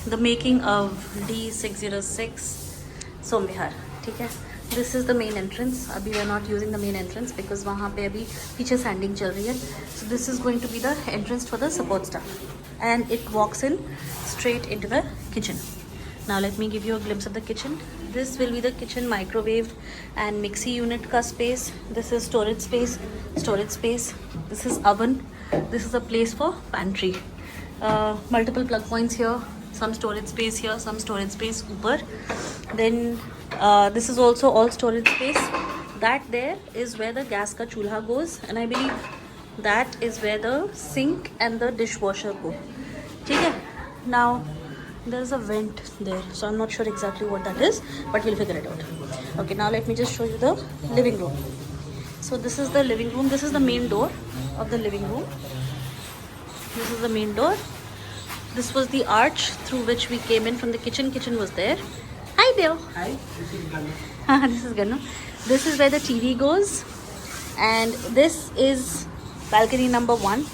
The making of D606 Somvihar. ठीक है, this is the main entrance. अभी we are not using the main entrance because वहाँ पे अभी पीछे सैंडिंग चल रही है. So this is going to be the entrance for the support staff and it walks in straight into the kitchen. Now let me give you a glimpse of the kitchen. This will be the kitchen, microwave and mixie unit ka space. This is storage space, storage space. This is oven. This is a place for pantry. Multiple plug points here. Some storage space here, some storage space upar. Then this is also all storage space. That there is where the gas ka chulha goes, and I believe that is where the sink and the dishwasher go. ठीक है. Now there is a vent there, so I'm not sure exactly what that is, but we'll figure it out. Okay, now let me just show you the living room. So this is the living room. This is the main door of the living room. This is the main door. This was the arch through which we came in from the kitchen. Kitchen was there. Hi there. Hi, this is Ganu. This is Ganu. This is where the TV goes, and this is balcony number 1,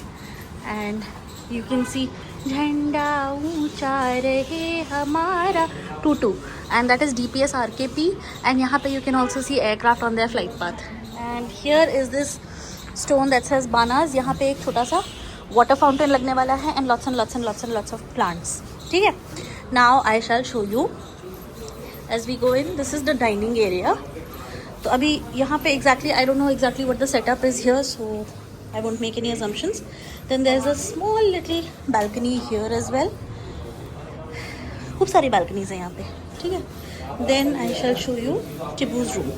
and you can see झंडा ऊंचा रहे हमारा टूटू, and that is DPS RKP, and यहाँ पे you can also see aircraft on their flight path. And here is this stone that says Banas. यहाँ पे एक छोटा सा water fountain लगने वाला है, and lots and lots and lots and lots of plants. ठीक है. Now I shall show you as we go in. This is the dining area. तो अभी यहाँ पे exactly I don't know exactly what the setup is here, so I won't make any assumptions. Then there's a small little balcony here as well. खूब सारी balconies हैं यहाँ पे. ठीक है. Then I shall show you Tibu's room.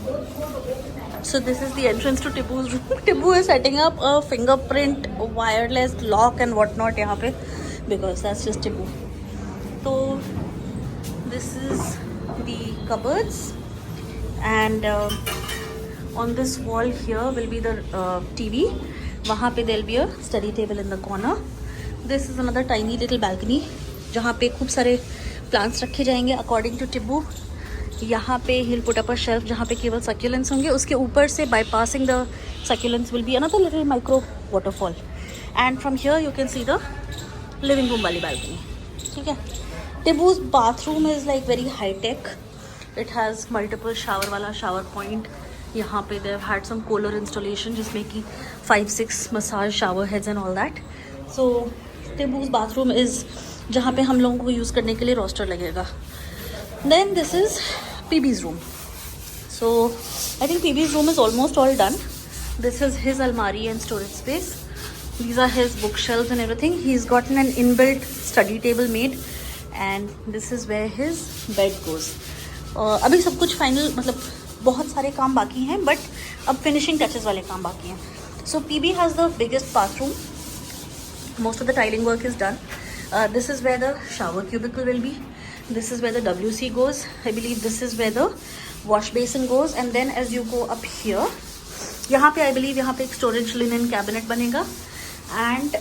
So this is the entrance to Tibu's room. Tibu is setting up a fingerprint wireless lock and whatnot यहाँ पे because that's just Tibu. So this is the cupboards, and on this wall here will be the TV. वहाँ पे there will be a study table in the corner. This is another tiny little balcony जहाँ पे खूब सारे plants रखे जाएंगे according to Tibu. यहाँ पे he'll put up a shelf जहाँ पे केवल succulents होंगे. उसके ऊपर से bypassing the succulents will be another little micro waterfall. And from here you can see the living room वाली balcony. ठीक है. Tibu's bathroom is like very high tech. It has multiple shower वाला shower point. यहाँ पे they have had some Kohler installation जिसमें कि 5-6 massage shower heads and all that. So Tibu's bathroom is जहाँ पे हम लोगों को यूज़ करने के लिए roster लगेगा. Then this is PB's room. So I think PB's room is almost all done. This is his almari and storage space. These are his bookshelves and everything. He's gotten an inbuilt study table made, and this is where his bed goes. अभी सब कुछ final मतलब बहुत सारे काम बाकी हैं, but अब फिनिशिंग टचेस वाले काम बाकी हैं. So PB has the biggest bathroom. Most of the tiling work is done. This is where the shower cubicle will be. This is where the WC goes. I believe this is where the wash basin goes, and then as you go up here, यहाँ पे I believe यहाँ पे एक storage linen cabinet बनेगा, and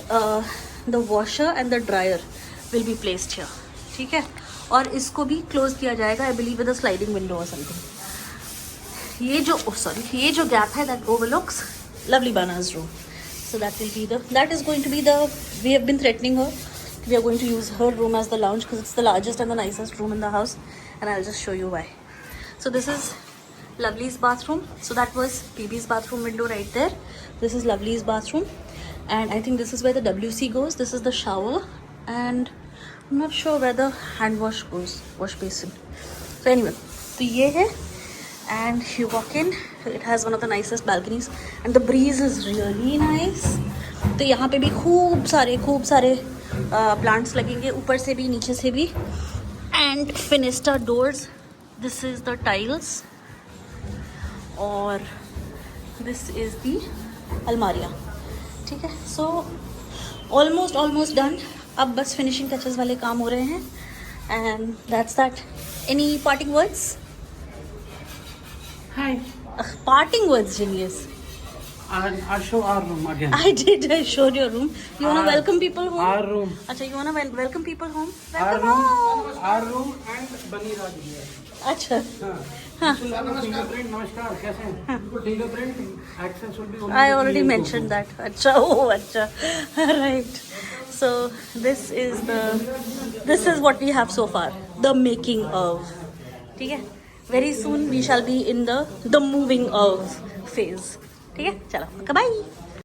the washer and the dryer will be placed here. ठीक है. और इसको भी क्लोज किया जाएगा I believe with a sliding window or something. ये जो गैप है that overlooks lovely Bana's room. So that is going to be the, we have been threatening her. We are going to use her room as the lounge because it's the largest and the nicest room in the house, and I'll just show you why. So this is Lovely's bathroom. So that was PB's bathroom window right there. This is Lovely's bathroom, and I think this is where the WC goes. This is the shower, and I'm not sure where the hand wash goes, wash basin. So anyway, तो ये है. And you walk in, it has one of the nicest balconies, and the breeze is really nice. तो यहाँ पे भी खूब सारे plants लगेंगे, ऊपर से भी नीचे से भी. And Finesta doors. This is the tiles, और this is the अलमारियाँ. ठीक है. So almost done. अब बस finishing touches वाले काम हो रहे हैं, and that's that. Any parting words? Hi. Parting words, genius. I show our room again. I did. I showed your room. You wanna welcome people home? Our room. अच्छा, you wanna welcome people home? Our Welcome room. home. Our room and Bani Raj here. अच्छा. हाँ. Fingerprint. नमस्कार. कैसे हैं? Fingerprint access will be only. I already mentioned that. अच्छा. Oh, अच्छा. Right. So this is what we have so far, the making of. ठीक है, very soon we shall be in the moving of phase. ठीक है, चलो, okay, bye.